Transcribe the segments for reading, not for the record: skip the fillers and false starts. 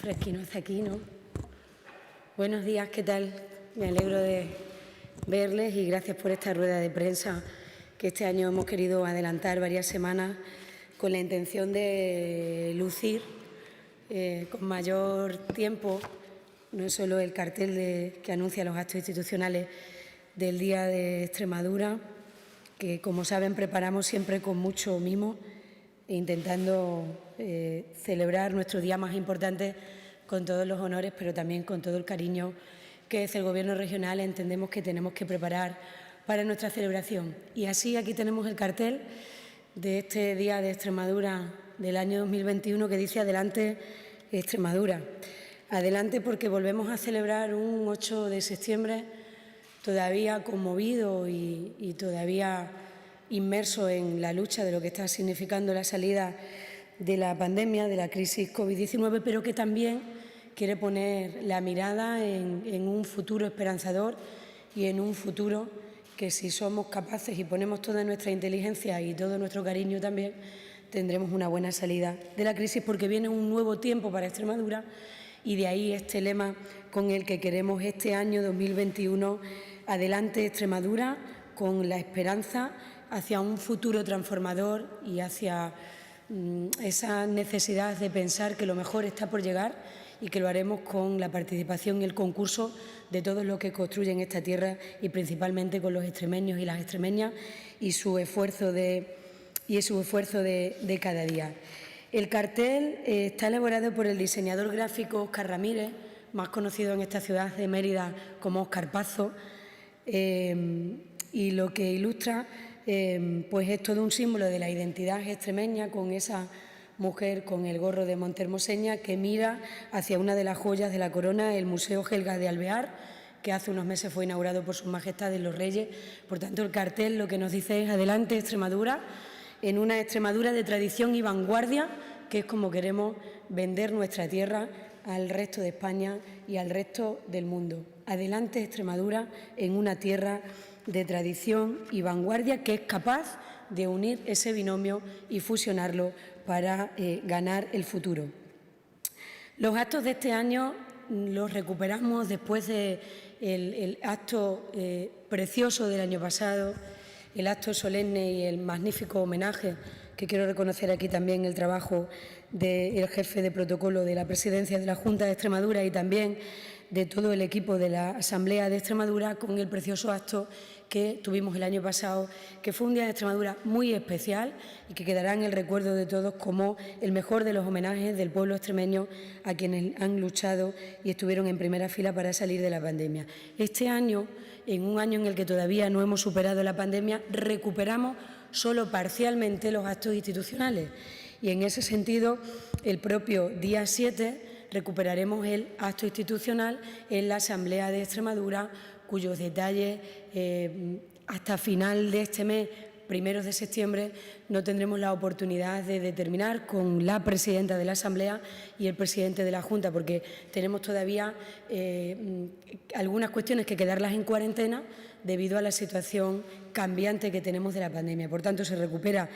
fresquino hace aquí, ¿no? Buenos días, ¿qué tal? Me alegro de verles y gracias por esta rueda de prensa que este año hemos querido adelantar varias semanas con la intención de lucir con mayor tiempo no solo el cartel que anuncia los actos institucionales del Día de Extremadura, que como saben preparamos siempre con mucho mimo e intentando celebrar nuestro día más importante con todos los honores, pero también con todo el cariño que desde el Gobierno regional entendemos que tenemos que preparar para nuestra celebración. Y así aquí tenemos el cartel de este Día de Extremadura del año 2021 que dice «Adelante Extremadura». Adelante porque volvemos a celebrar un 8 de septiembre todavía conmovido y todavía inmerso en la lucha de lo que está significando la salida de la pandemia, de la crisis COVID-19, pero que también quiere poner la mirada en un futuro esperanzador y en un futuro que, si somos capaces y ponemos toda nuestra inteligencia y todo nuestro cariño también, tendremos una buena salida de la crisis, porque viene un nuevo tiempo para Extremadura y de ahí este lema con el que queremos este año 2021, adelante Extremadura, con la esperanza hacia un futuro transformador y hacia esa necesidad de pensar que lo mejor está por llegar y que lo haremos con la participación y el concurso de todos los que construyen esta tierra y principalmente con los extremeños y las extremeñas y su esfuerzo de cada día. El cartel está elaborado por el diseñador gráfico Óscar Ramírez, más conocido en esta ciudad de Mérida como Óscar Pazo, y lo que ilustra pues es todo un símbolo de la identidad extremeña, con esa mujer con el gorro de montehermoseña que mira hacia una de las joyas de la corona, el Museo Gelga de Alvear, que hace unos meses fue inaugurado por sus majestades los reyes. Por tanto, el cartel lo que nos dice es adelante Extremadura, en una Extremadura de tradición y vanguardia, que es como queremos vender nuestra tierra al resto de España y al resto del mundo. Adelante Extremadura, en una tierra de tradición y vanguardia que es capaz de unir ese binomio y fusionarlo para ganar el futuro. Los actos de este año los recuperamos después del acto precioso del año pasado, el acto solemne y el magnífico homenaje, que quiero reconocer aquí también el trabajo del jefe de protocolo de la Presidencia de la Junta de Extremadura y también de todo el equipo de la Asamblea de Extremadura, con el precioso acto que tuvimos el año pasado, que fue un día de Extremadura muy especial y que quedará en el recuerdo de todos como el mejor de los homenajes del pueblo extremeño a quienes han luchado y estuvieron en primera fila para salir de la pandemia. Este año, en un año en el que todavía no hemos superado la pandemia, recuperamos solo parcialmente los actos institucionales y, en ese sentido, el propio día 7 recuperaremos el acto institucional en la Asamblea de Extremadura, cuyos detalles hasta final de este mes, primeros de septiembre, no tendremos la oportunidad de determinar con la presidenta de la Asamblea y el presidente de la Junta, porque tenemos todavía algunas cuestiones que quedarlas en cuarentena debido a la situación cambiante que tenemos de la pandemia. Por tanto, se recupera,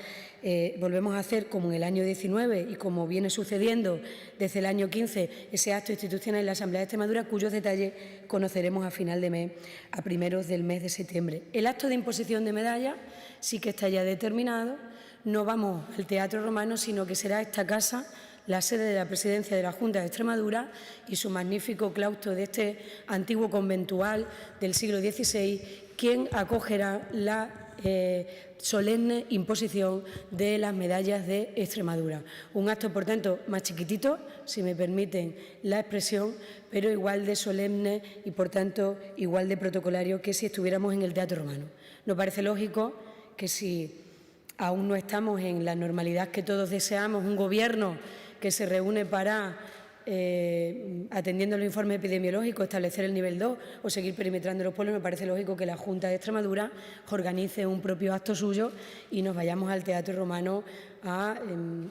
volvemos a hacer como en el año 19 y como viene sucediendo desde el año 15, ese acto institucional en la Asamblea de Extremadura, cuyos detalles conoceremos a final de mes, a primeros del mes de septiembre. El acto de imposición de medallas sí que está ya determinado. No vamos al Teatro Romano, sino que será esta casa la sede de la Presidencia de la Junta de Extremadura y su magnífico claustro de este antiguo conventual del siglo XVI, quien acogerá la solemne imposición de las medallas de Extremadura. Un acto, por tanto, más chiquitito, si me permiten la expresión, pero igual de solemne y, por tanto, igual de protocolario que si estuviéramos en el Teatro Romano. Nos parece lógico que, si aún no estamos en la normalidad que todos deseamos, un gobierno que se reúne para, atendiendo los informes epidemiológicos, establecer el nivel 2 o seguir perimetrando los pueblos, me parece lógico que la Junta de Extremadura organice un propio acto suyo y nos vayamos al Teatro Romano a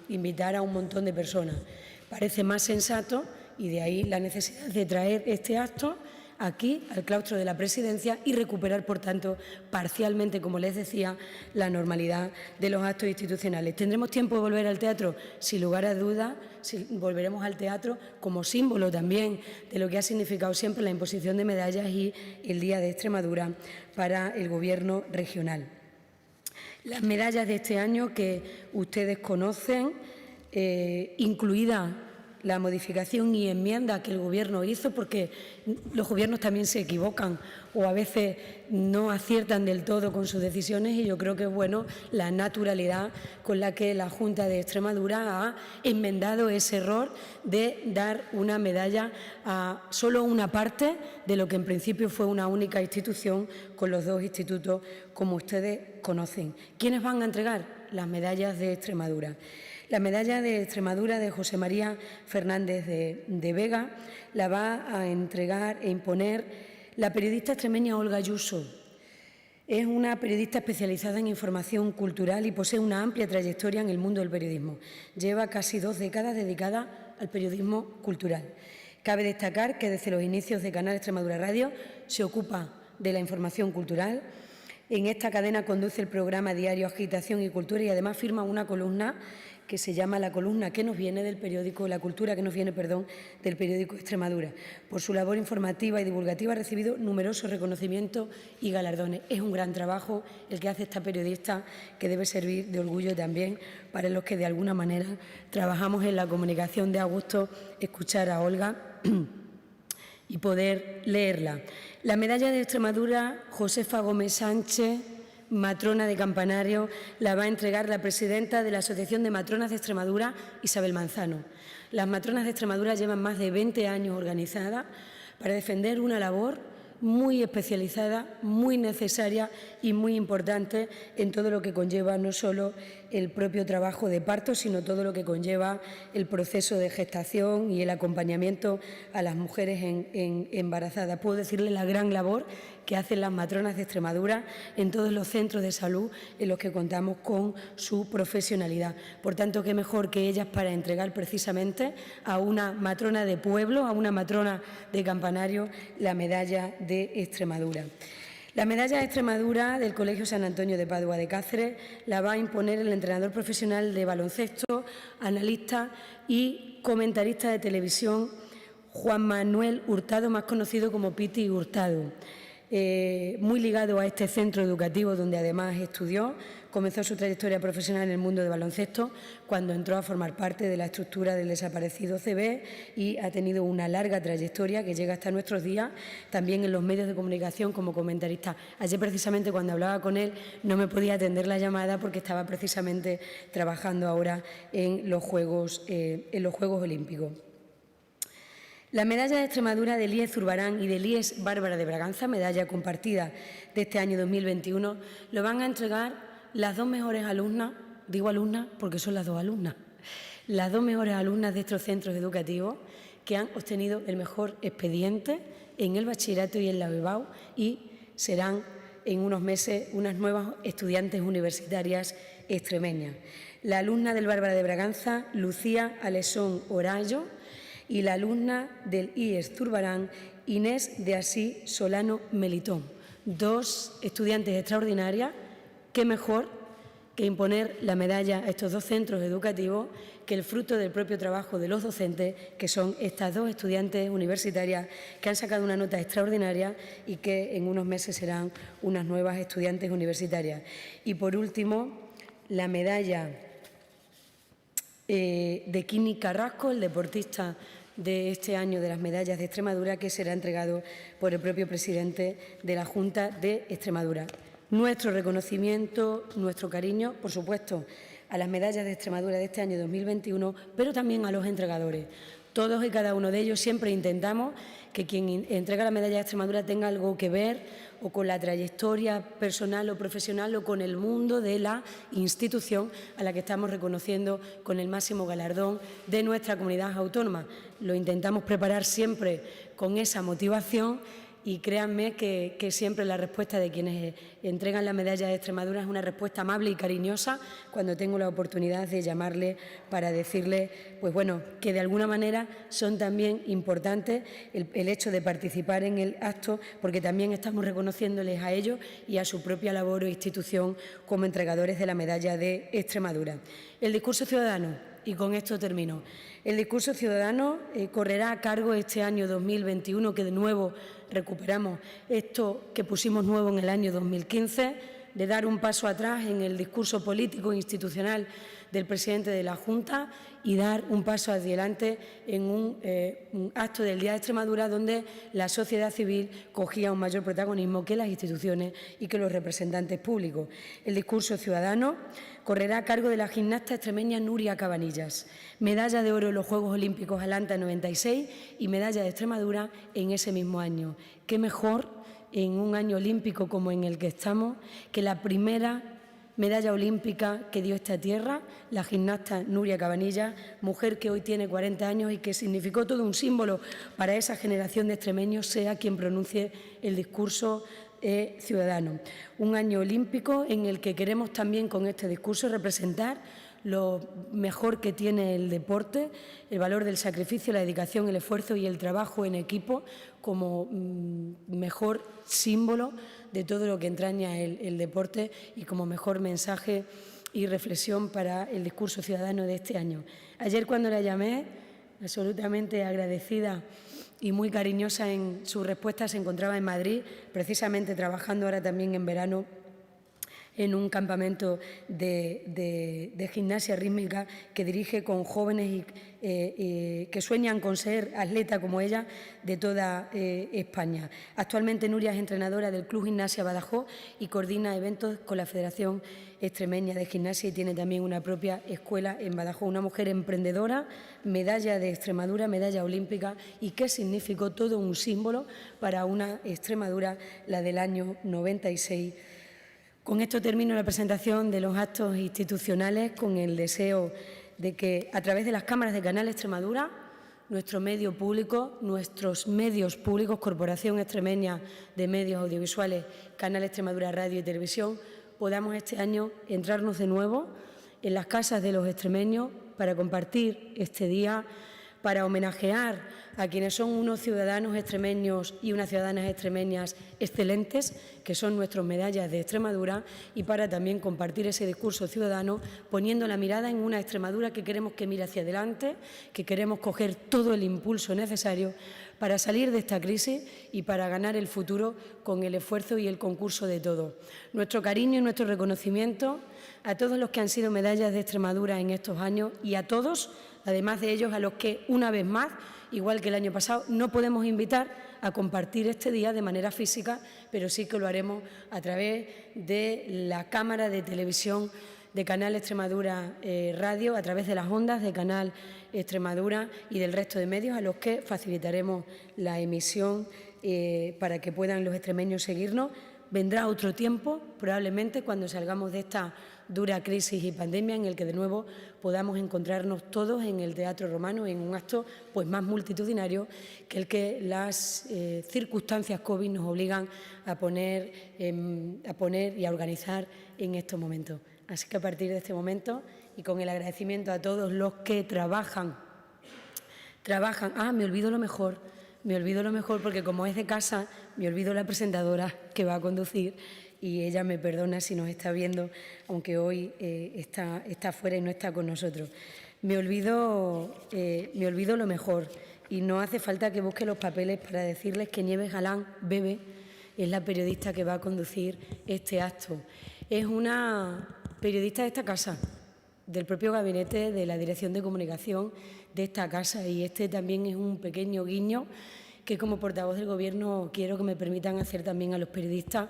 invitar a un montón de personas. Parece más sensato, y de ahí la necesidad de traer este acto aquí, al claustro de la Presidencia, y recuperar, por tanto, parcialmente, como les decía, la normalidad de los actos institucionales. ¿Tendremos tiempo de volver al teatro? Sin lugar a dudas, volveremos al teatro como símbolo también de lo que ha significado siempre la imposición de medallas y el Día de Extremadura para el Gobierno regional. Las medallas de este año que ustedes conocen, incluida la modificación y enmienda que el Gobierno hizo, porque los Gobiernos también se equivocan o a veces no aciertan del todo con sus decisiones, y yo creo que es bueno la naturalidad con la que la Junta de Extremadura ha enmendado ese error de dar una medalla a solo una parte de lo que en principio fue una única institución, con los dos institutos, como ustedes conocen. ¿Quiénes van a entregar las medallas de Extremadura? La medalla de Extremadura de José María Fernández de Vega la va a entregar e imponer la periodista extremeña Olga Ayuso. Es una periodista especializada en información cultural y posee una amplia trayectoria en el mundo del periodismo. Lleva casi 2 décadas dedicada al periodismo cultural. Cabe destacar que desde los inicios de Canal Extremadura Radio se ocupa de la información cultural. En esta cadena conduce el programa diario Agitación y Cultura y además firma una columna que se llama La columna que nos viene del periódico, La cultura que nos viene, del periódico Extremadura. Por su labor informativa y divulgativa ha recibido numerosos reconocimientos y galardones. Es un gran trabajo el que hace esta periodista, que debe servir de orgullo también para los que de alguna manera trabajamos en la comunicación. De a gusto escuchar a Olga y poder leerla. La medalla de Extremadura, Josefa Gómez Sánchez, matrona de Campanario, la va a entregar la presidenta de la Asociación de Matronas de Extremadura, Isabel Manzano. Las matronas de Extremadura llevan más de 20 años organizadas para defender una labor muy especializada, muy necesaria y muy importante en todo lo que conlleva no solo el propio trabajo de parto, sino todo lo que conlleva el proceso de gestación y el acompañamiento a las mujeres embarazadas. Puedo decirles la gran labor que hacen las matronas de Extremadura en todos los centros de salud en los que contamos con su profesionalidad. Por tanto, qué mejor que ellas para entregar precisamente a una matrona de pueblo, a una matrona de Campanario, la medalla de Extremadura. La medalla de Extremadura del Colegio San Antonio de Padua de Cáceres la va a imponer el entrenador profesional de baloncesto, analista y comentarista de televisión Juan Manuel Hurtado, más conocido como Piti Hurtado. Muy ligado a este centro educativo donde además estudió. Comenzó su trayectoria profesional en el mundo del baloncesto cuando entró a formar parte de la estructura del desaparecido CB y ha tenido una larga trayectoria que llega hasta nuestros días, también en los medios de comunicación como comentarista. Ayer precisamente cuando hablaba con él no me podía atender la llamada porque estaba precisamente trabajando ahora en los Juegos Olímpicos. La medalla de Extremadura de Elías Zurbarán y de Elías Bárbara de Braganza, medalla compartida de este año 2021, lo van a entregar las 2 mejores alumnas, digo alumnas porque son las 2 alumnas, las 2 mejores alumnas de estos centros educativos que han obtenido el mejor expediente en el bachillerato y en la BEBAU y serán en unos meses unas nuevas estudiantes universitarias extremeñas. La alumna del Bárbara de Braganza, Lucía Alesón Orayo, y la alumna del IES Zurbarán, Inés de Asís Solano Melitón. 2 estudiantes extraordinarias. Qué mejor que imponer la medalla a estos 2 centros educativos que el fruto del propio trabajo de los docentes, que son estas 2 estudiantes universitarias que han sacado una nota extraordinaria y que en unos meses serán unas nuevas estudiantes universitarias. Y por último, la medalla de Kini Carrasco, el deportista de este año de las medallas de Extremadura, que será entregado por el propio presidente de la Junta de Extremadura. Nuestro reconocimiento, nuestro cariño, por supuesto, a las medallas de Extremadura de este año 2021, pero también a los entregadores. Todos y cada uno de ellos siempre intentamos que quien entrega la medalla de Extremadura tenga algo que ver o con la trayectoria personal o profesional o con el mundo de la institución a la que estamos reconociendo con el máximo galardón de nuestra comunidad autónoma. Lo intentamos preparar siempre con esa motivación y créanme que siempre la respuesta de quienes entregan la medalla de Extremadura es una respuesta amable y cariñosa cuando tengo la oportunidad de llamarle para decirle, pues bueno, que de alguna manera son también importantes el hecho de participar en el acto, porque también estamos reconociéndoles a ellos y a su propia labor o institución como entregadores de la medalla de Extremadura. El discurso ciudadano, y con esto termino. El discurso ciudadano correrá a cargo este año 2021, que de nuevo recuperamos esto que pusimos nuevo en el año 2015, de dar un paso atrás en el discurso político e institucional del presidente de la Junta y dar un paso adelante en un acto del Día de Extremadura donde la sociedad civil cogía un mayor protagonismo que las instituciones y que los representantes públicos. El discurso ciudadano correrá a cargo de la gimnasta extremeña Nuria Cabanillas, medalla de oro en los Juegos Olímpicos Atlanta 96 y medalla de Extremadura en ese mismo año. ¿Qué mejor en un año olímpico como en el que estamos que la primera medalla olímpica que dio esta tierra, la gimnasta Nuria Cabanillas, mujer que hoy tiene 40 años y que significó todo un símbolo para esa generación de extremeños, sea quien pronuncie el discurso ciudadano. Un año olímpico en el que queremos también con este discurso representar lo mejor que tiene el deporte, el valor del sacrificio, la dedicación, el esfuerzo y el trabajo en equipo como mejor símbolo de todo lo que entraña el deporte y como mejor mensaje y reflexión para el discurso ciudadano de este año. Ayer cuando la llamé, absolutamente agradecida y muy cariñosa en su respuesta, se encontraba en Madrid, precisamente trabajando ahora también en verano en un campamento de gimnasia rítmica que dirige con jóvenes que sueñan con ser atleta como ella de toda España. Actualmente Nuria es entrenadora del Club Gimnasia Badajoz y coordina eventos con la Federación Extremeña de Gimnasia y tiene también una propia escuela en Badajoz. Una mujer emprendedora, medalla de Extremadura, medalla olímpica y que significó todo un símbolo para una Extremadura, la del año 96. Con esto termino la presentación de los actos institucionales con el deseo de que a través de las cámaras de Canal Extremadura, nuestro medio público, nuestros medios públicos, Corporación Extremeña de Medios Audiovisuales, Canal Extremadura Radio y Televisión, podamos este año entrarnos de nuevo en las casas de los extremeños para compartir este día, para homenajear a quienes son unos ciudadanos extremeños y unas ciudadanas extremeñas excelentes, que son nuestras medallas de Extremadura, y para también compartir ese discurso ciudadano poniendo la mirada en una Extremadura que queremos que mire hacia adelante, que queremos coger todo el impulso necesario para salir de esta crisis y para ganar el futuro con el esfuerzo y el concurso de todos. Nuestro cariño y nuestro reconocimiento a todos los que han sido medallas de Extremadura en estos años y a todos, además de ellos, a los que una vez más, igual que el año pasado, no podemos invitar a compartir este día de manera física, pero sí que lo haremos a través de la cámara de televisión de Canal Extremadura Radio, a través de las ondas de Canal Extremadura y del resto de medios a los que facilitaremos la emisión para que puedan los extremeños seguirnos. Vendrá otro tiempo, probablemente cuando salgamos de esta dura crisis y pandemia, en el que de nuevo podamos encontrarnos todos en el Teatro Romano en un acto pues más multitudinario que el que las circunstancias COVID nos obligan a poner y a organizar en estos momentos. Así que a partir de este momento y con el agradecimiento a todos los que trabajan. Me olvido lo mejor porque como es de casa, me olvido la presentadora que va a conducir y ella me perdona si nos está viendo, aunque hoy está fuera y no está con nosotros. Me olvido lo mejor y no hace falta que busque los papeles para decirles que Nieves Galán Bebe es la periodista que va a conducir este acto. Es una periodista de esta casa, del propio gabinete de la Dirección de Comunicación de esta casa, y este también es un pequeño guiño que como portavoz del Gobierno quiero que me permitan hacer también a los periodistas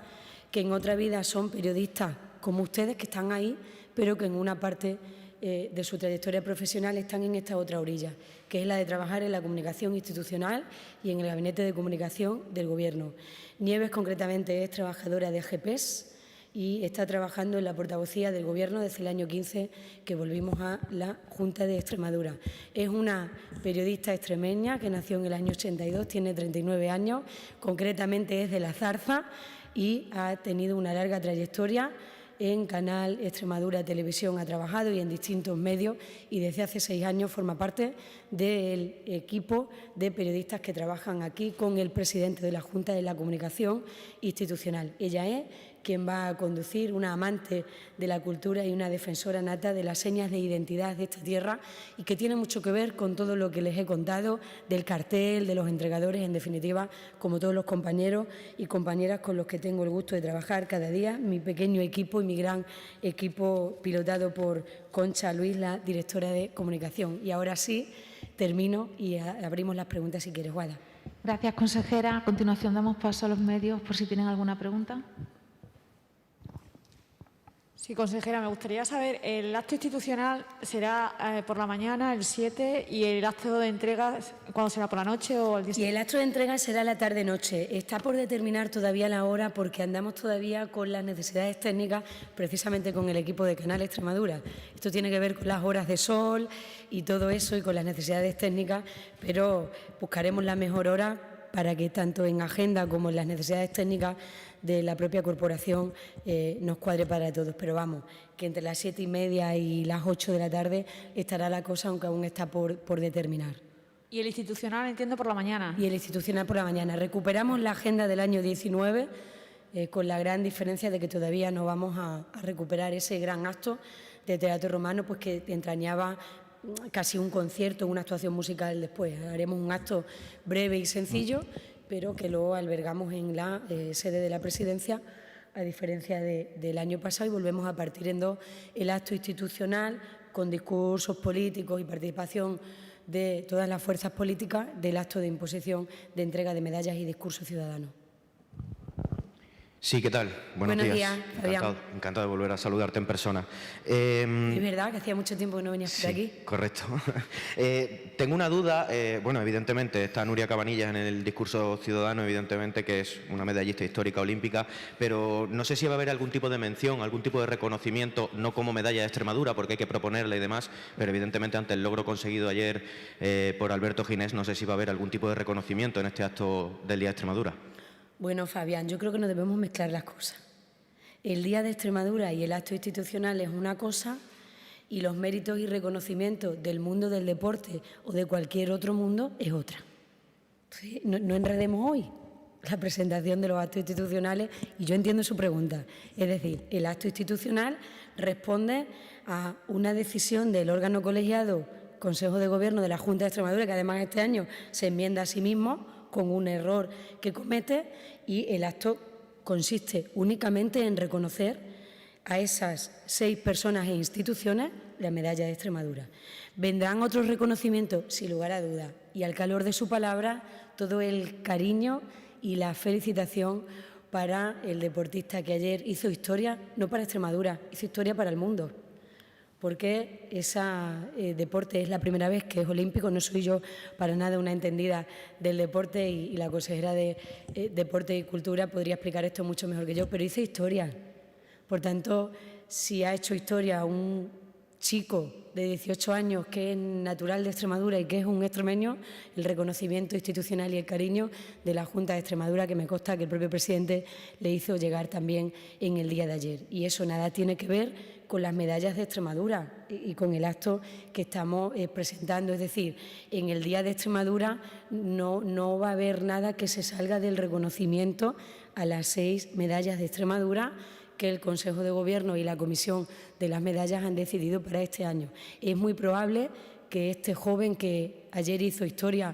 que en otra vida son periodistas como ustedes, que están ahí, pero que en una parte de su trayectoria profesional están en esta otra orilla, que es la de trabajar en la comunicación institucional y en el Gabinete de Comunicación del Gobierno. Nieves concretamente es trabajadora de GEPES y está trabajando en la portavocía del Gobierno desde el año 15 que volvimos a la Junta de Extremadura. Es una periodista extremeña que nació en el año 82, tiene 39 años, concretamente es de La Zarza y ha tenido una larga trayectoria. En Canal Extremadura Televisión ha trabajado y en distintos medios y desde hace 6 años forma parte del equipo de periodistas que trabajan aquí con el presidente de la Junta de la Comunicación Institucional. Ella es quien va a conducir, una amante de la cultura y una defensora nata de las señas de identidad de esta tierra y que tiene mucho que ver con todo lo que les he contado, del cartel, de los entregadores, en definitiva, como todos los compañeros y compañeras con los que tengo el gusto de trabajar cada día, mi pequeño equipo y mi gran equipo pilotado por Concha Luis, la directora de comunicación. Y ahora sí, termino y abrimos las preguntas si quieres, Guada. Gracias, consejera. A continuación damos paso a los medios por si tienen alguna pregunta. Sí, consejera, me gustaría saber, el acto institucional será por la mañana, el 7, y el acto de entrega, ¿cuándo será? ¿Por la noche o el día? Y el acto de entrega será la tarde-noche. Está por determinar todavía la hora porque andamos todavía con las necesidades técnicas, precisamente con el equipo de Canal Extremadura. Esto tiene que ver con las horas de sol y todo eso y con las necesidades técnicas, pero buscaremos la mejor hora para que tanto en agenda como en las necesidades técnicas de la propia corporación nos cuadre para todos. Pero vamos, que entre las 7:30 y las 8 de la tarde estará la cosa, aunque aún está por determinar. Y el institucional, entiendo, por la mañana. Y el institucional por la mañana. Recuperamos la agenda del año 19 con la gran diferencia de que todavía no vamos a recuperar ese gran acto de teatro romano, pues que entrañaba casi un concierto, una actuación musical después. Haremos un acto breve y sencillo, pero que luego albergamos en la sede de la Presidencia, a diferencia del año pasado, y volvemos a partir en dos el acto institucional con discursos políticos y participación de todas las fuerzas políticas del acto de imposición de entrega de medallas y discurso ciudadano. Sí, ¿qué tal? Buenos días, Fabián. Encantado de volver a saludarte en persona. Es verdad que hacía mucho tiempo que no venías por aquí. Correcto. Tengo una duda. Bueno, evidentemente está Nuria Cabanillas en el discurso ciudadano, evidentemente que es una medallista histórica olímpica, pero no sé si va a haber algún tipo de mención, algún tipo de reconocimiento, no como medalla de Extremadura, porque hay que proponerla y demás, pero evidentemente ante el logro conseguido ayer por Alberto Ginés, no sé si va a haber algún tipo de reconocimiento en este acto del Día de Extremadura. Bueno, Fabián, yo creo que no debemos mezclar las cosas. El Día de Extremadura y el acto institucional es una cosa y los méritos y reconocimientos del mundo del deporte o de cualquier otro mundo es otra. Entonces, no enredemos hoy la presentación de los actos institucionales y yo entiendo su pregunta. Es decir, el acto institucional responde a una decisión del órgano colegiado, Consejo de Gobierno de la Junta de Extremadura, que además este año se enmienda a sí mismo con un error que comete, y el acto consiste únicamente en reconocer a esas 6 personas e instituciones la medalla de Extremadura. Vendrán otros reconocimientos, sin lugar a dudas, y al calor de su palabra, todo el cariño y la felicitación para el deportista que ayer hizo historia, no para Extremadura, hizo historia para el mundo. Porque ese deporte es la primera vez que es olímpico. No soy yo para nada una entendida del deporte y la consejera de Deporte y Cultura podría explicar esto mucho mejor que yo, pero hice historia. Por tanto, si ha hecho historia un chico de 18 años que es natural de Extremadura y que es un extremeño, el reconocimiento institucional y el cariño de la Junta de Extremadura, que me consta que el propio presidente le hizo llegar también en el día de ayer. Y eso nada tiene que ver con las medallas de Extremadura y con el acto que estamos presentando. Es decir, en el Día de Extremadura no va a haber nada que se salga del reconocimiento a las 6 medallas de Extremadura que el Consejo de Gobierno y la Comisión de las Medallas han decidido para este año. Es muy probable que este joven que ayer hizo historia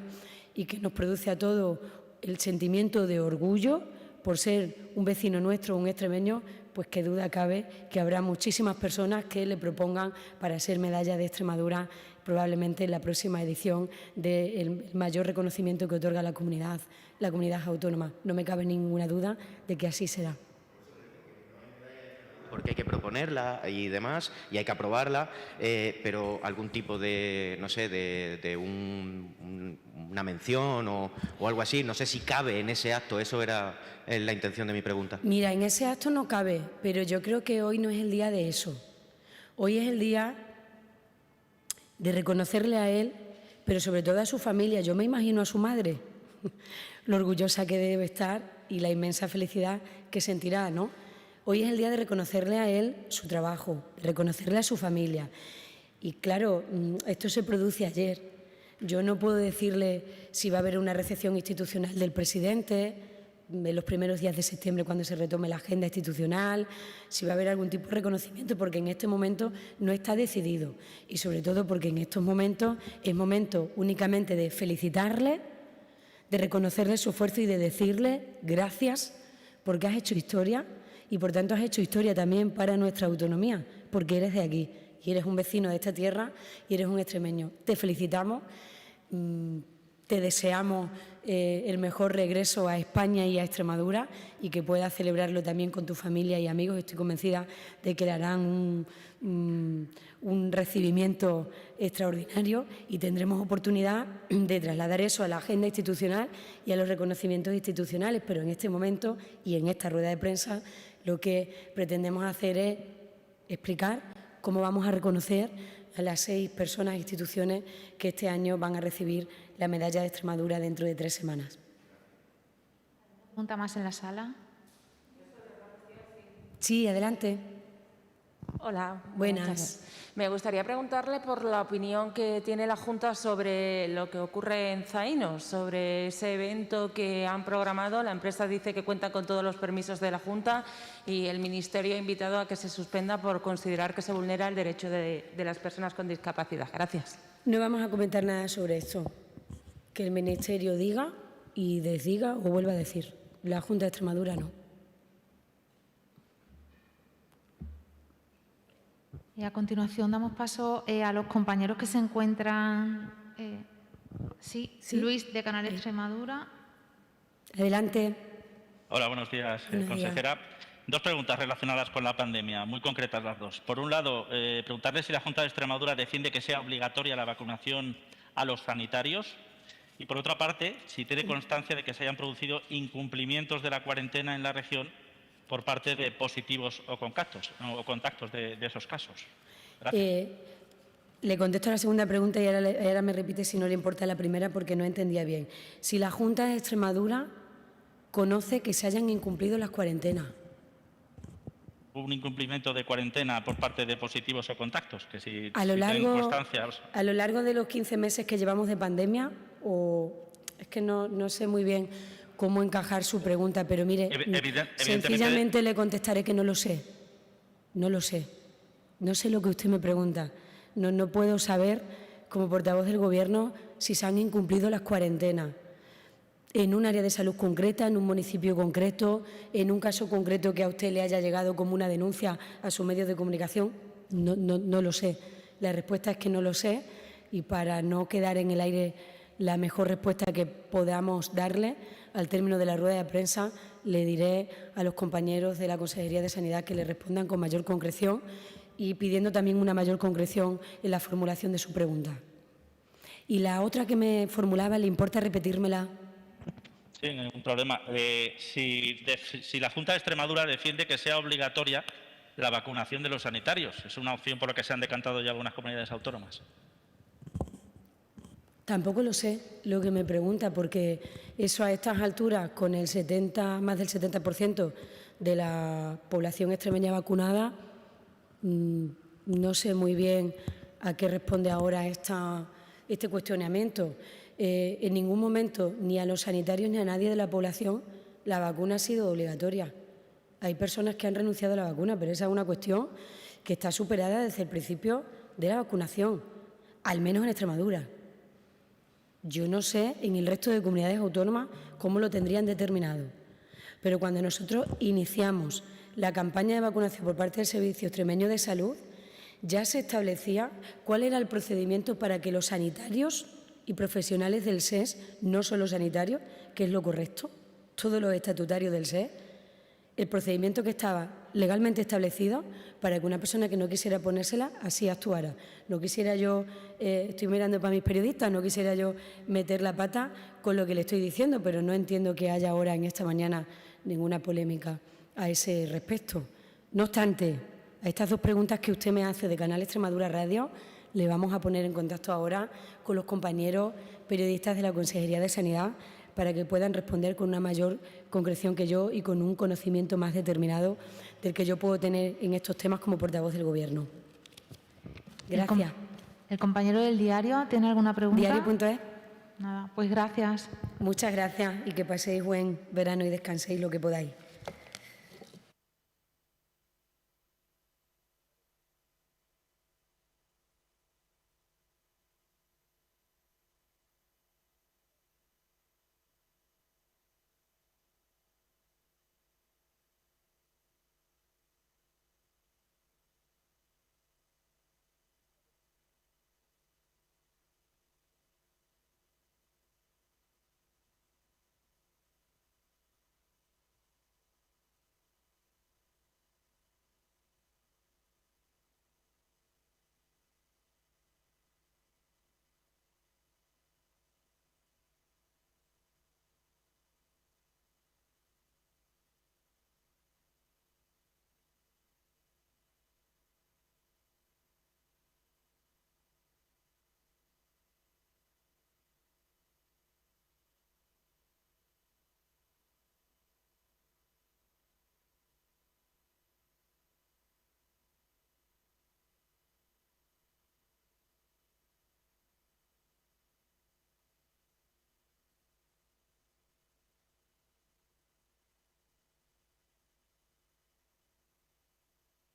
y que nos produce a todos el sentimiento de orgullo por ser un vecino nuestro, un extremeño, pues qué duda cabe que habrá muchísimas personas que le propongan para ser medalla de Extremadura probablemente en la próxima edición del mayor reconocimiento que otorga la comunidad autónoma. No me cabe ninguna duda de que así será. porque hay que proponerla y demás, y hay que aprobarla, pero algún tipo de, no sé, de una mención o algo así, no sé si cabe en ese acto, eso era la intención de mi pregunta. Mira, en ese acto no cabe, pero yo creo que hoy no es el día de eso. Hoy es el día de reconocerle a él, pero sobre todo a su familia. Yo me imagino a su madre, lo orgullosa que debe estar y la inmensa felicidad que sentirá, ¿no? Hoy es el día de reconocerle a él su trabajo, de reconocerle a su familia. Y claro, esto se produce ayer. Yo no puedo decirle si va a haber una recepción institucional del presidente en los primeros días de septiembre cuando se retome la agenda institucional, si va a haber algún tipo de reconocimiento, porque en este momento no está decidido y sobre todo porque en estos momentos es momento únicamente de felicitarle, de reconocerle su esfuerzo y de decirle gracias porque has hecho historia y por tanto has hecho historia también para nuestra autonomía, porque eres de aquí y eres un vecino de esta tierra y eres un extremeño. Te felicitamos. Te deseamos el mejor regreso a España y a Extremadura y que puedas celebrarlo también con tu familia y amigos. Estoy convencida de que le harán un recibimiento extraordinario y tendremos oportunidad de trasladar eso a la agenda institucional y a los reconocimientos institucionales. Pero en este momento y en esta rueda de prensa lo que pretendemos hacer es explicar cómo vamos a reconocer a las 6 personas e instituciones que este año van a recibir la medalla de Extremadura dentro de 3 semanas. ¿Pregunta más en la sala? Sí, adelante. Hola. Buenas. Me gustaría preguntarle por la opinión que tiene la Junta sobre lo que ocurre en Zaínos, sobre ese evento que han programado. La empresa dice que cuenta con todos los permisos de la Junta y el Ministerio ha invitado a que se suspenda por considerar que se vulnera el derecho de las personas con discapacidad. Gracias. No vamos a comentar nada sobre esto. Que el Ministerio diga y desdiga o vuelva a decir. La Junta de Extremadura no. Y a continuación damos paso a los compañeros que se encuentran. Sí, Luis, de Canal Extremadura. Adelante. Hola, buenos días, consejera. Dos preguntas relacionadas con la pandemia, muy concretas las dos. Por un lado, preguntarle si la Junta de Extremadura defiende que sea obligatoria la vacunación a los sanitarios. Y por otra parte, si tiene constancia de que se hayan producido incumplimientos de la cuarentena en la región por parte de positivos o contactos de esos casos. Gracias. Le contesto a la segunda pregunta y ahora me repite si no le importa la primera porque no entendía bien. Si la Junta de Extremadura conoce que se hayan incumplido las cuarentenas. ¿Hubo un incumplimiento de cuarentena por parte de positivos o contactos? Que si a lo a lo largo de los 15 meses que llevamos de pandemia, o es que no sé muy bien cómo encajar su pregunta, pero mire, sencillamente le contestaré que no lo sé. No lo sé. No sé lo que usted me pregunta. No puedo saber, como portavoz del Gobierno, si se han incumplido las cuarentenas. En un área de salud concreta, en un municipio concreto, en un caso concreto que a usted le haya llegado como una denuncia a sus medios de comunicación, no lo sé. La respuesta es que no lo sé y para no quedar en el aire la mejor respuesta que podamos darle, al término de la rueda de prensa le diré a los compañeros de la Consejería de Sanidad que le respondan con mayor concreción y pidiendo también una mayor concreción en la formulación de su pregunta. Y la otra que me formulaba, ¿le importa repetírmela? Sí, ningún problema. Si la Junta de Extremadura defiende que sea obligatoria la vacunación de los sanitarios, es una opción por la que se han decantado ya algunas comunidades autónomas. Tampoco lo sé lo que me pregunta, porque eso a estas alturas, con el más del 70% de la población extremeña vacunada, no sé muy bien a qué responde ahora este cuestionamiento. En ningún momento, ni a los sanitarios ni a nadie de la población, la vacuna ha sido obligatoria. Hay personas que han renunciado a la vacuna, pero esa es una cuestión que está superada desde el principio de la vacunación, al menos en Extremadura. Yo no sé en el resto de comunidades autónomas cómo lo tendrían determinado, pero cuando nosotros iniciamos la campaña de vacunación por parte del Servicio Extremeño de Salud, ya se establecía cuál era el procedimiento para que los sanitarios y profesionales del SES, no solo sanitarios, que es lo correcto, todos los estatutarios del SES, el procedimiento que estaba legalmente establecidos para que una persona que no quisiera ponérsela así actuara. No quisiera yo, estoy mirando para mis periodistas, no quisiera yo meter la pata con lo que le estoy diciendo, pero no entiendo que haya ahora en esta mañana ninguna polémica a ese respecto. No obstante, a estas dos preguntas que usted me hace de Canal Extremadura Radio, le vamos a poner en contacto ahora con los compañeros periodistas de la Consejería de Sanidad para que puedan responder con una mayor concreción que yo y con un conocimiento más determinado del que yo puedo tener en estos temas como portavoz del Gobierno. Gracias. ¿El compañero del diario tiene alguna pregunta? Diario.es. Nada, pues gracias. Muchas gracias y que paséis buen verano y descanséis lo que podáis.